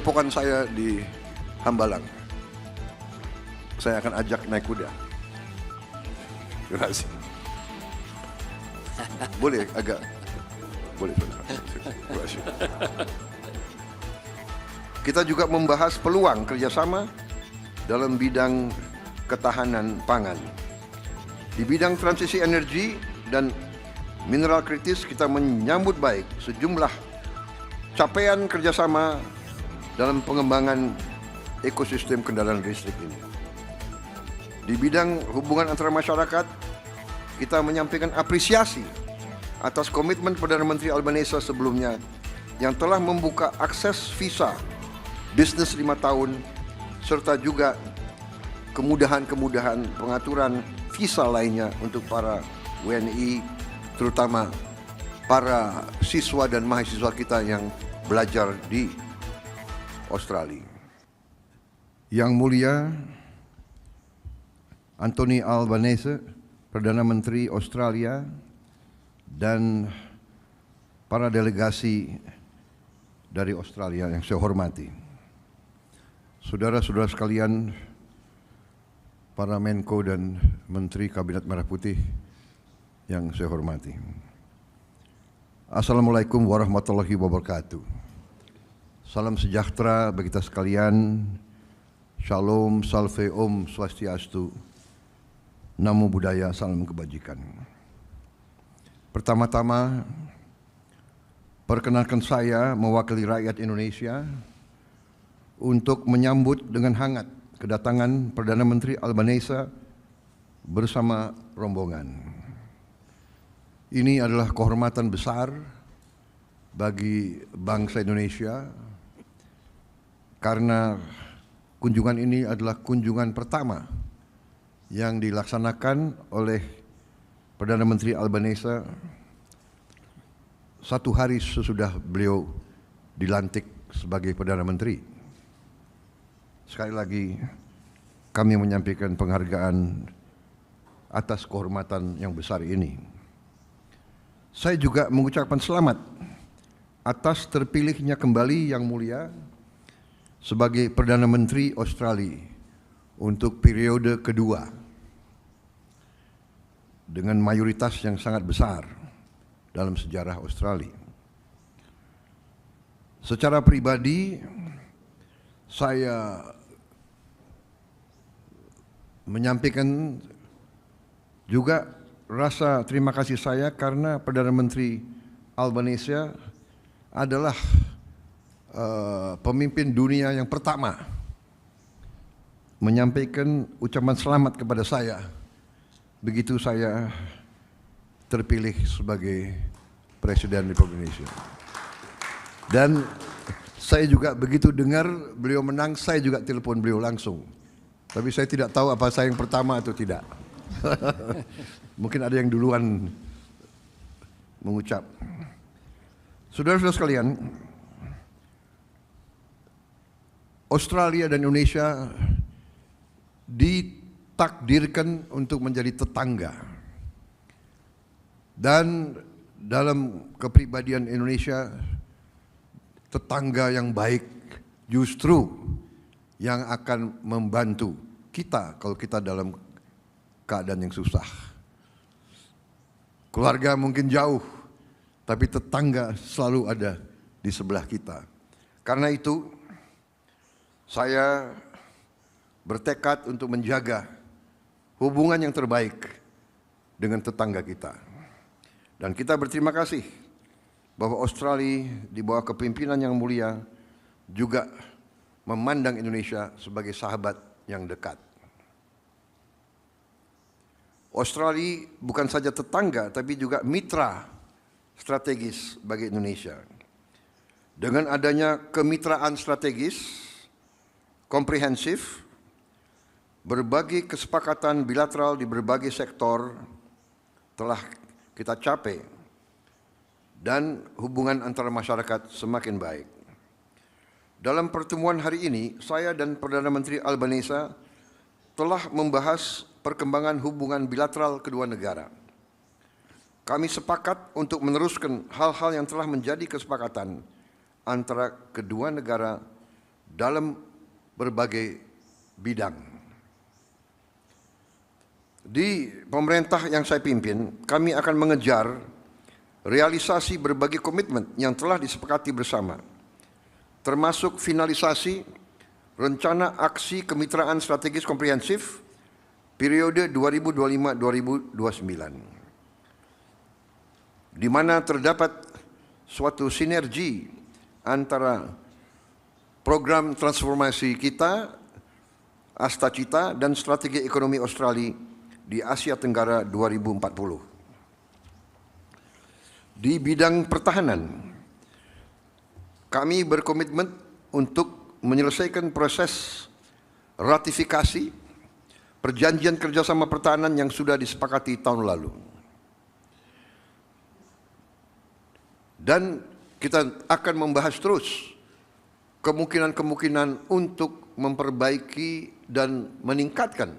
padepokan saya di Hambalang. Saya akan ajak naik kuda. Terima kasih. Boleh agak, boleh. Terima kasih. Kita juga membahas peluang kerjasama dalam bidang ketahanan pangan. Di bidang transisi energi dan mineral kritis, kita menyambut baik sejumlah capaian kerjasama dalam pengembangan ekosistem kendaraan listrik ini. Di bidang hubungan antara masyarakat, kita menyampaikan apresiasi atas komitmen Perdana Menteri Albanese sebelumnya yang telah membuka akses visa bisnis 5 tahun serta juga kemudahan-kemudahan pengaturan visa lainnya untuk para WNI, terutama para siswa dan mahasiswa kita yang belajar di Australia. Yang mulia Anthony Albanese, Perdana Menteri Australia, dan para delegasi dari Australia yang saya hormati. Saudara-saudara sekalian, para Menko dan Menteri Kabinet Merah Putih yang saya hormati. Assalamualaikum warahmatullahi wabarakatuh. Salam sejahtera bagi kita sekalian. Shalom, salve, om, swastiastu. Namo Buddhaya, salam kebajikan. Pertama-tama, perkenalkan saya mewakili rakyat Indonesia untuk menyambut dengan hangat kedatangan Perdana Menteri Albanese bersama rombongan. Ini adalah kehormatan besar bagi bangsa Indonesia karena kunjungan ini adalah kunjungan pertama yang dilaksanakan oleh Perdana Menteri Albanese 1 hari sesudah beliau dilantik sebagai Perdana Menteri. Sekali lagi kami menyampaikan penghargaan atas kehormatan yang besar ini. Saya juga mengucapkan selamat atas terpilihnya kembali Yang Mulia sebagai Perdana Menteri Australia untuk periode kedua dengan mayoritas yang sangat besar dalam sejarah Australia. Secara pribadi, saya menyampaikan juga rasa terima kasih saya karena Perdana Menteri Albanese adalah pemimpin dunia yang pertama menyampaikan ucapan selamat kepada saya begitu saya terpilih sebagai Presiden Republik Indonesia. Dan saya juga begitu dengar beliau menang, saya juga telepon beliau langsung. Tapi saya tidak tahu apa saya yang pertama atau tidak. Mungkin ada yang duluan mengucap. Saudara-saudara sekalian, Australia dan Indonesia ditakdirkan untuk menjadi tetangga. Dan dalam kepribadian Indonesia, tetangga yang baik justru yang akan membantu kita kalau kita dalam keadaan yang susah. Keluarga mungkin jauh, tapi tetangga selalu ada di sebelah kita. Karena itu, saya bertekad untuk menjaga hubungan yang terbaik dengan tetangga kita. Dan kita berterima kasih bahwa Australia di bawah kepemimpinan Yang Mulia juga memandang Indonesia sebagai sahabat yang dekat. Australia bukan saja tetangga, tapi juga mitra strategis bagi Indonesia. Dengan adanya kemitraan strategis, komprehensif, berbagai kesepakatan bilateral di berbagai sektor telah kita capai, dan hubungan antara masyarakat semakin baik. Dalam pertemuan hari ini, saya dan Perdana Menteri Albanese telah membahas perkembangan hubungan bilateral kedua negara. Kami sepakat untuk meneruskan hal-hal yang telah menjadi kesepakatan antara kedua negara dalam berbagai bidang. Di pemerintah yang saya pimpin, kami akan mengejar realisasi berbagai komitmen yang telah disepakati bersama, termasuk finalisasi Rencana Aksi Kemitraan Strategis Komprehensif periode 2025-2029, di mana terdapat suatu sinergi antara program transformasi kita, Astacita, dan strategi ekonomi Australia di Asia Tenggara 2040. Di bidang pertahanan, kami berkomitmen untuk menyelesaikan proses ratifikasi perjanjian kerjasama pertahanan yang sudah disepakati tahun lalu. Dan kita akan membahas terus kemungkinan-kemungkinan untuk memperbaiki dan meningkatkan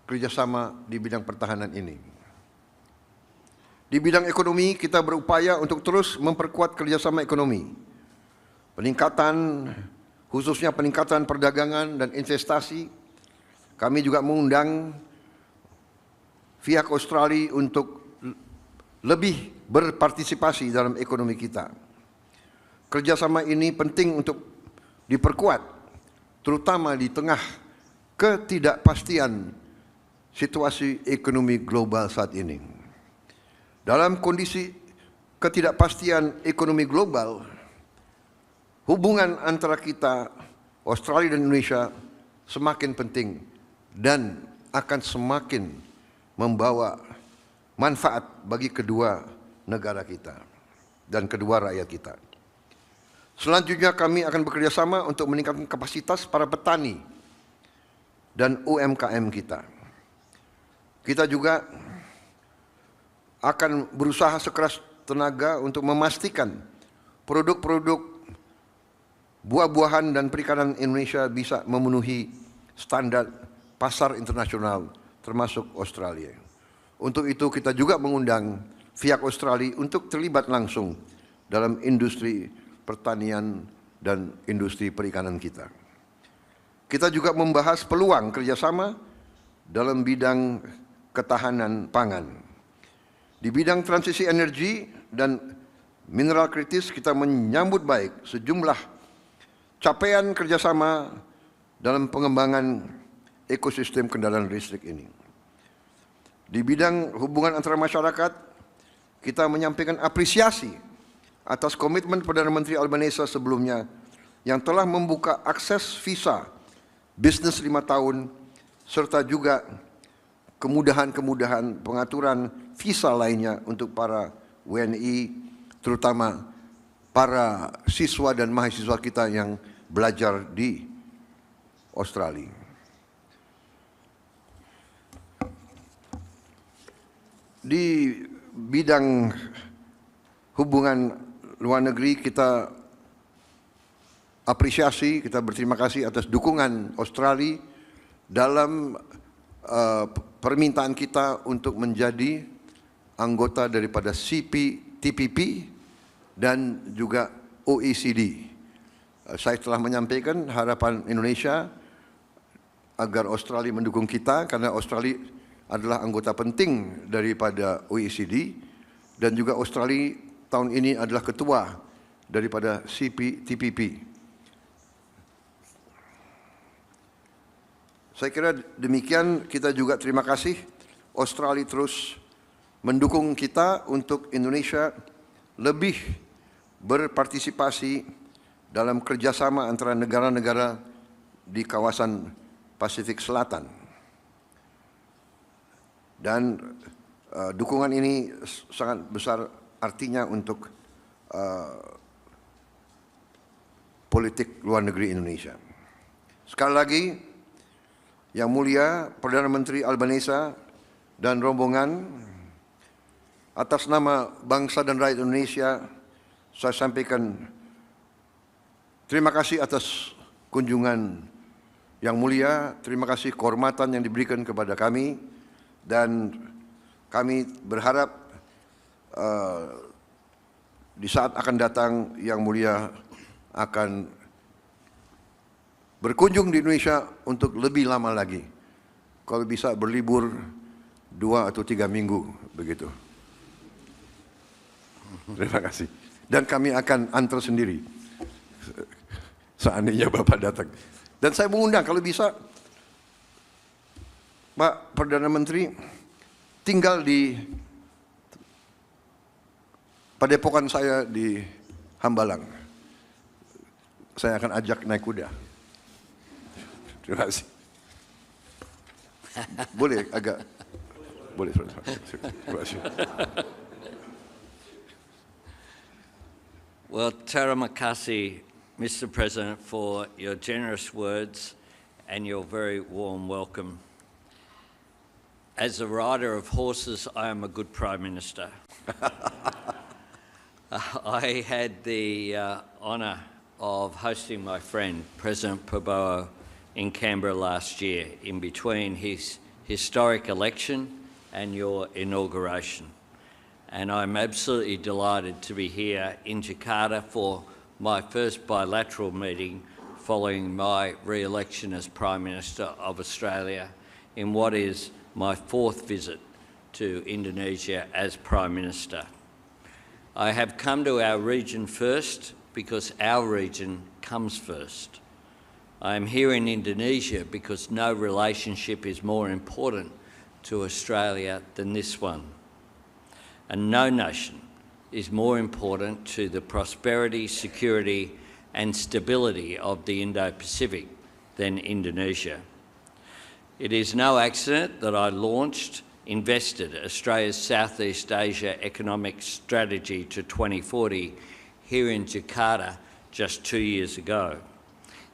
kerjasama di bidang pertahanan ini. Di bidang ekonomi, kita berupaya untuk terus memperkuat kerjasama ekonomi, khususnya peningkatan perdagangan dan investasi. Kami juga mengundang pihak Australia untuk lebih berpartisipasi dalam ekonomi kita. Kerjasama ini penting untuk diperkuat, terutama di tengah ketidakpastian situasi ekonomi global saat ini. Dalam kondisi ketidakpastian ekonomi global, hubungan antara kita, Australia dan Indonesia, semakin penting dan akan semakin membawa manfaat bagi kedua negara kita dan kedua rakyat kita. Selanjutnya kami akan bekerjasama untuk meningkatkan kapasitas para petani dan UMKM kita. Kita juga akan berusaha sekeras tenaga untuk memastikan produk-produk buah-buahan dan perikanan Indonesia bisa memenuhi standar pasar internasional termasuk Australia. Untuk itu kita juga mengundang pihak Australia untuk terlibat langsung dalam industri pertanian dan industri perikanan kita. Kita juga membahas peluang kerjasama dalam bidang ketahanan pangan. Di bidang transisi energi dan mineral kritis, kita menyambut baik sejumlah capaian kerjasama dalam pengembangan ekosistem kendaraan listrik ini. Di bidang hubungan antara masyarakat, kita menyampaikan apresiasi atas komitmen Perdana Menteri Albanese sebelumnya yang telah membuka akses visa bisnis 5 tahun serta juga kemudahan-kemudahan pengaturan visa lainnya untuk para WNI, terutama para siswa dan mahasiswa kita yang belajar di Australia. Di bidang hubungan luar negeri, kita apresiasi, kita berterima kasih atas dukungan Australia dalam permintaan kita untuk menjadi anggota daripada CPTPP dan juga OECD. Saya telah menyampaikan harapan Indonesia agar Australia mendukung kita, karena Australia adalah anggota penting daripada OECD dan juga Australia tahun ini adalah ketua daripada CPTPP. Saya kira demikian. Kita juga terima kasih Australia terus mendukung kita untuk Indonesia lebih berpartisipasi dalam kerjasama antara negara-negara di kawasan Pasifik Selatan. Dan dukungan ini sangat besar artinya untuk politik luar negeri Indonesia. Sekali lagi, Yang Mulia Perdana Menteri Albanese dan rombongan, atas nama bangsa dan rakyat Indonesia, saya sampaikan terima kasih atas kunjungan Yang Mulia, terima kasih kehormatan yang diberikan kepada kami, dan kami berharap di saat akan datang Yang Mulia akan berkunjung di Indonesia untuk lebih lama lagi. Kalau bisa berlibur 2 atau 3 minggu, begitu. Terima kasih. Dan kami akan antar sendiri, seandainya Bapak datang. Dan saya mengundang, kalau bisa, Pak Perdana Menteri tinggal di padepokan saya di Hambalang. Saya akan ajak naik kuda. Terima kasih. Boleh agak, boleh. Terima kasih. Well, terima kasih, Mr. President, for your generous words and your very warm welcome. As a rider of horses, I am a good Prime Minister. I had the honour of hosting my friend, President Prabowo, in Canberra last year, in between his historic election and your inauguration. And I'm absolutely delighted to be here in Jakarta for my first bilateral meeting following my re-election as Prime Minister of Australia in what is my 4th visit to Indonesia as Prime Minister. I have come to our region first because our region comes first. I am here in Indonesia because no relationship is more important to Australia than this one. And no nation is more important to the prosperity, security and stability of the Indo-Pacific than Indonesia. It is no accident that I invested Australia's Southeast Asia Economic Strategy to 2040 here in Jakarta just 2 years ago.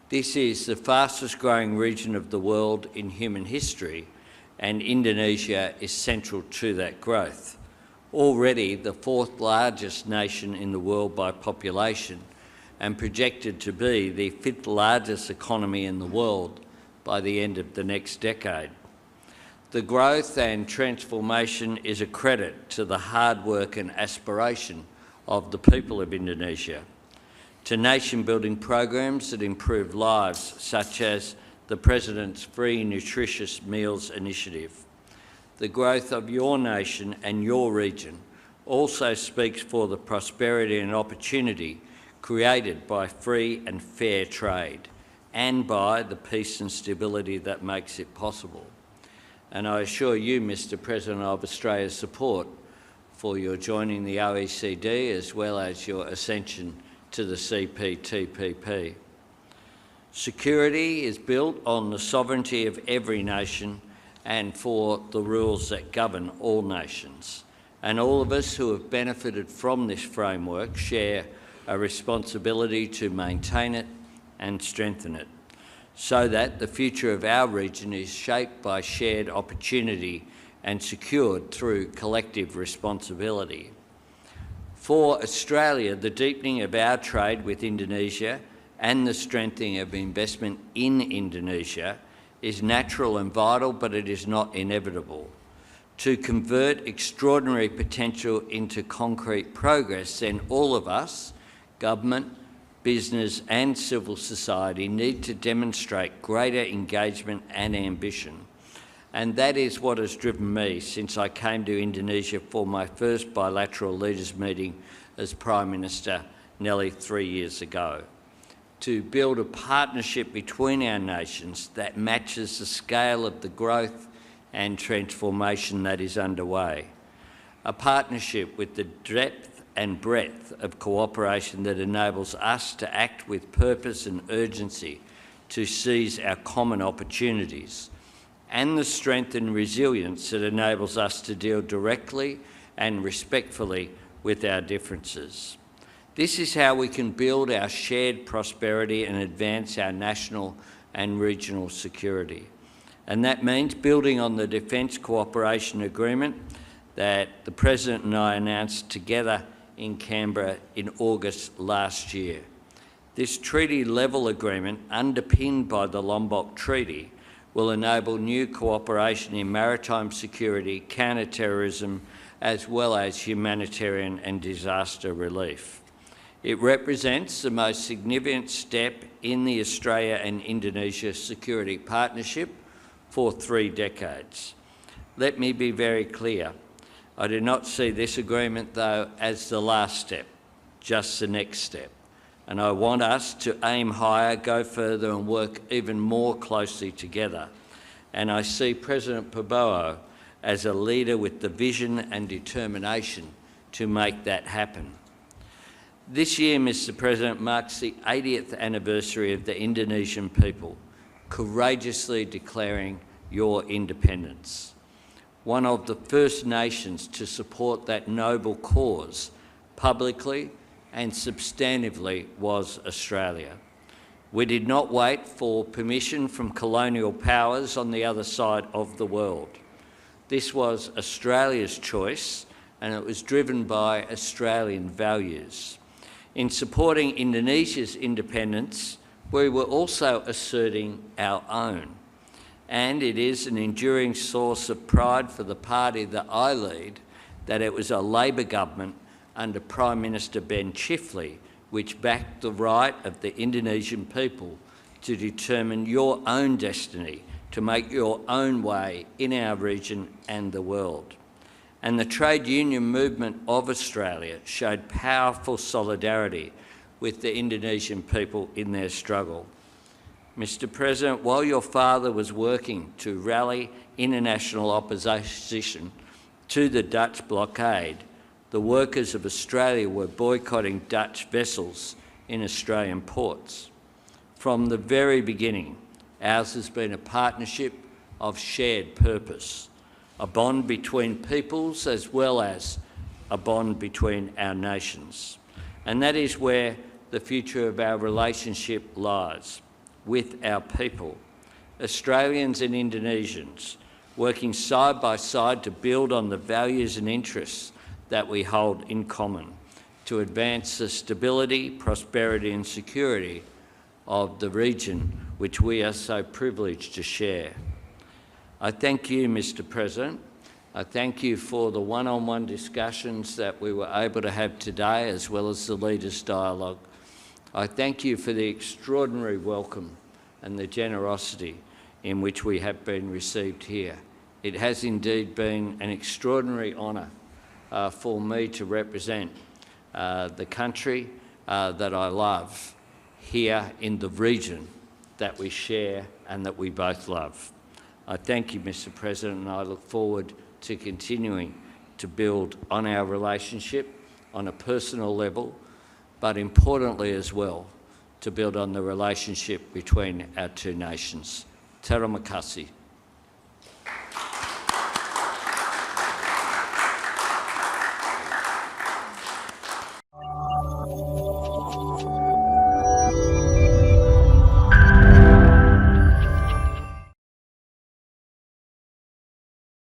This is the fastest growing region of the world in human history, and Indonesia is central to that growth. Already the 4th largest nation in the world by population and projected to be the 5th largest economy in the world by the end of the next decade. The growth and transformation is a credit to the hard work and aspiration of the people of Indonesia, to nation-building programs that improve lives, such as the President's Free Nutritious Meals Initiative. The growth of your nation and your region also speaks for the prosperity and opportunity created by free and fair trade, and by the peace and stability that makes it possible. And I assure you, Mr. President, of Australia's support for your joining the OECD as well as your ascension to the CPTPP. Security is built on the sovereignty of every nation and for the rules that govern all nations. And all of us who have benefited from this framework share a responsibility to maintain it and strengthen it, so that the future of our region is shaped by shared opportunity and secured through collective responsibility. For Australia, the deepening of our trade with Indonesia and the strengthening of investment in Indonesia is natural and vital, but it is not inevitable. To convert extraordinary potential into concrete progress, then all of us, government, business and civil society, need to demonstrate greater engagement and ambition. And that is what has driven me since I came to Indonesia for my first bilateral leaders meeting as Prime Minister nearly 3 years ago, to build a partnership between our nations that matches the scale of the growth and transformation that is underway. A partnership with the depth and breadth of cooperation that enables us to act with purpose and urgency to seize our common opportunities, and the strength and resilience that enables us to deal directly and respectfully with our differences. This is how we can build our shared prosperity and advance our national and regional security. And that means building on the Defence Cooperation Agreement that the President and I announced together in Canberra in August last year. This treaty-level agreement, underpinned by the Lombok Treaty, will enable new cooperation in maritime security, counter-terrorism, as well as humanitarian and disaster relief. It represents the most significant step in the Australia and Indonesia security partnership for 3 decades. Let me be very clear. I do not see this agreement, though, as the last step, just the next step. And I want us to aim higher, go further and work even more closely together. And I see President Prabowo as a leader with the vision and determination to make that happen. This year, Mr. President, marks the 80th anniversary of the Indonesian people courageously declaring your independence. One of the first nations to support that noble cause publicly and substantively was Australia. We did not wait for permission from colonial powers on the other side of the world. This was Australia's choice, and it was driven by Australian values. In supporting Indonesia's independence, we were also asserting our own. And it is an enduring source of pride for the party that I lead that it was a Labor government under Prime Minister Ben Chifley which backed the right of the Indonesian people to determine your own destiny, to make your own way in our region and the world. And the trade union movement of Australia showed powerful solidarity with the Indonesian people in their struggle. Mr. President, while your father was working to rally international opposition to the Dutch blockade, the workers of Australia were boycotting Dutch vessels in Australian ports. From the very beginning, ours has been a partnership of shared purpose, a bond between peoples as well as a bond between our nations. And that is where the future of our relationship lies, with our people, Australians and Indonesians, working side by side to build on the values and interests that we hold in common, to advance the stability, prosperity and security of the region which we are so privileged to share. I thank you, Mr. President. I thank you for the one-on-one discussions that we were able to have today, as well as the Leaders' Dialogue. I thank you for the extraordinary welcome and the generosity in which we have been received here. It has indeed been an extraordinary honour for me to represent the country that I love here in the region that we share and that we both love. I thank you, Mr. President, and I look forward to continuing to build on our relationship on a personal level, but importantly as well, to build on the relationship between our two nations. Terima kasih.